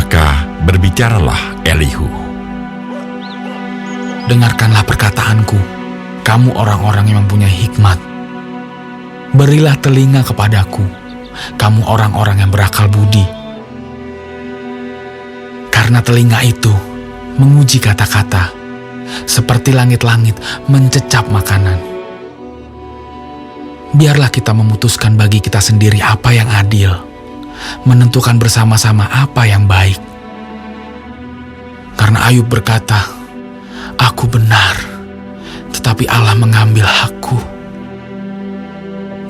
Maka berbicaralah Elihu. Dengarkanlah perkataanku, kamu orang-orang yang mempunyai hikmat. Berilah telinga kepadaku, kamu orang-orang yang berakal budi. Karena telinga itu menguji kata-kata, seperti langit-langit mencecap makanan. Biarlah kita memutuskan bagi kita sendiri apa yang adil, menentukan bersama-sama apa yang baik. Karena Ayub berkata, aku benar, tetapi Allah mengambil hakku.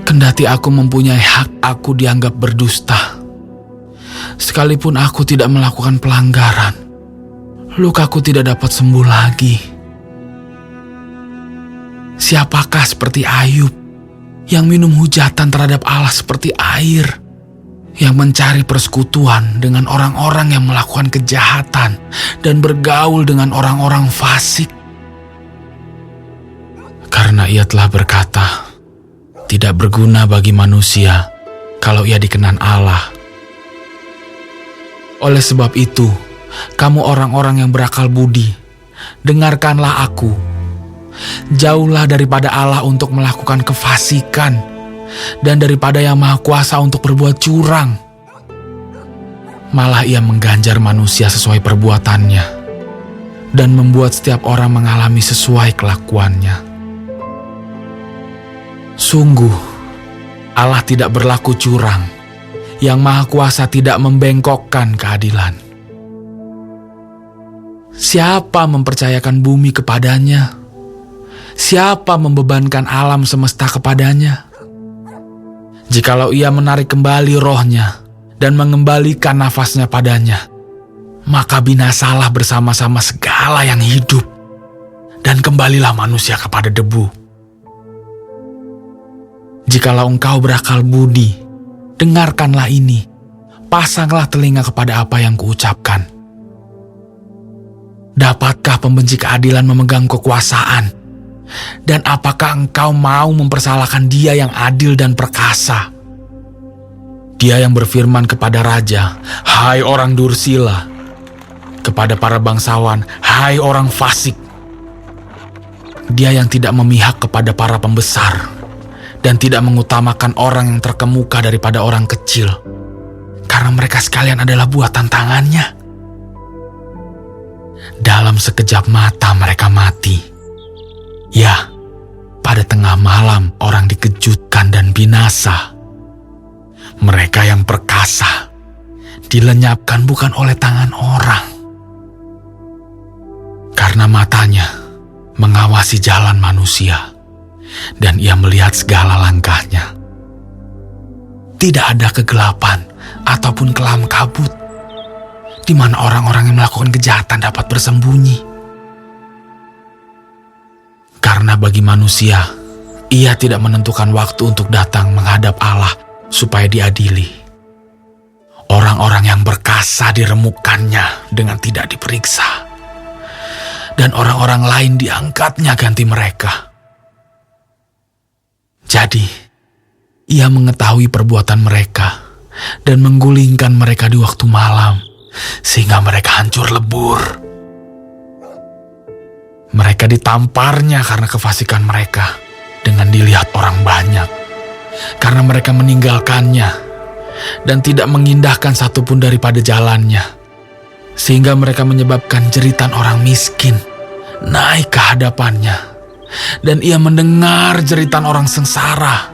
Kendati aku mempunyai hak, aku dianggap berdusta. Sekalipun aku tidak melakukan pelanggaran, lukaku tidak dapat sembuh lagi. Siapakah seperti Ayub yang minum hujatan terhadap Allah seperti air, yang mencari persekutuan dengan orang-orang yang melakukan kejahatan dan bergaul dengan orang-orang fasik? Karena ia telah berkata, tidak berguna bagi manusia kalau ia dikenan Allah. Oleh sebab itu, kamu orang-orang yang berakal budi, dengarkanlah aku. Jauhlah daripada Allah untuk melakukan kefasikan, dan daripada Yang Maha Kuasa untuk berbuat curang. Malah ia mengganjar manusia sesuai perbuatannya, dan membuat setiap orang mengalami sesuai kelakuannya. Sungguh, Allah tidak berlaku curang, Yang Maha Kuasa tidak membengkokkan keadilan. Siapa mempercayakan bumi kepadanya? Siapa membebankan alam semesta kepadanya? Jikalau ia menarik kembali rohnya dan mengembalikan nafasnya padanya, maka binasalah bersama-sama segala yang hidup, dan kembalilah manusia kepada debu. Jikalau engkau berakal budi, dengarkanlah ini, pasanglah telinga kepada apa yang kuucapkan. Dapatkah pembenci keadilan memegang kekuasaan? Dan apakah engkau mau mempersalahkan Dia yang adil dan perkasa? Dia yang berfirman kepada raja, hai orang dursila, kepada para bangsawan, hai orang fasik. Dia yang tidak memihak kepada para pembesar, dan tidak mengutamakan orang yang terkemuka daripada orang kecil, karena mereka sekalian adalah buatan tangannya. Dalam sekejap mata mereka mati. Ya, pada tengah malam orang dikejutkan dan binasa. Mereka yang perkasa dilenyapkan bukan oleh tangan orang, karena matanya mengawasi jalan manusia, dan ia melihat segala langkahnya. Tidak ada kegelapan ataupun kelam kabut, di mana orang-orang yang melakukan kejahatan dapat bersembunyi. Karena bagi manusia, ia tidak menentukan waktu untuk datang menghadap Allah supaya diadili. Orang-orang yang berkasa diremukkannya dengan tidak diperiksa, dan orang-orang lain diangkatnya ganti mereka. Jadi, ia mengetahui perbuatan mereka dan menggulingkan mereka di waktu malam, sehingga mereka hancur lebur. Mereka ditamparnya karena kefasikan mereka dengan dilihat orang banyak, karena mereka meninggalkannya dan tidak mengindahkan satupun daripada jalannya, sehingga mereka menyebabkan jeritan orang miskin naik ke hadapannya, dan ia mendengar jeritan orang sengsara.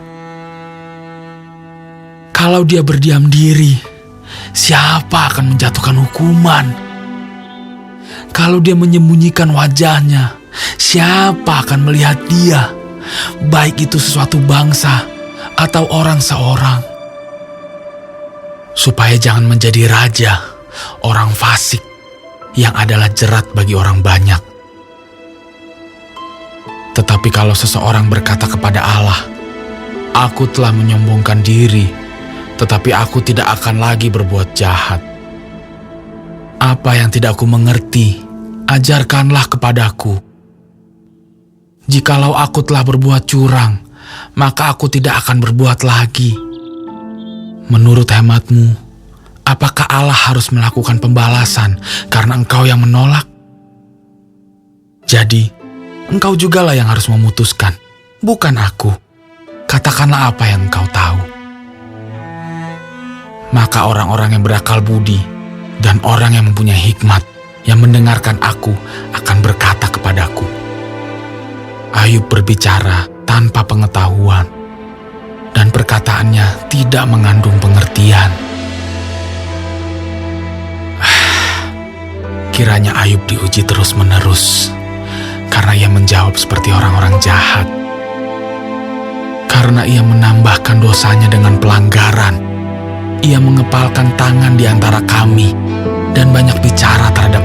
Kalau dia berdiam diri, siapa akan menjatuhkan hukuman? Kalau dia menyembunyikan wajahnya, siapa akan melihat dia, baik itu sesuatu bangsa atau orang seorang? Supaya jangan menjadi raja orang fasik yang adalah jerat bagi orang banyak. Tetapi kalau seseorang berkata kepada Allah, aku telah menyombongkan diri, tetapi aku tidak akan lagi berbuat jahat. Apa yang tidak aku mengerti, ajarkanlah kepadaku. Jikalau aku telah berbuat curang, maka aku tidak akan berbuat lagi. Menurut hematmu, apakah Allah harus melakukan pembalasan karena engkau yang menolak? Jadi, engkau jugalah yang harus memutuskan, bukan aku. Katakanlah apa yang engkau tahu. Maka orang-orang yang berakal budi dan orang yang mempunyai hikmat yang mendengarkan aku akan berkata kepadaku, Ayub berbicara tanpa pengetahuan, dan perkataannya tidak mengandung pengertian. Kiranya Ayub diuji terus-menerus, karena ia menjawab seperti orang-orang jahat. Karena ia menambahkan dosanya dengan pelanggaran, ia mengepalkan tangan di antara kami dan banyak bicara terhadap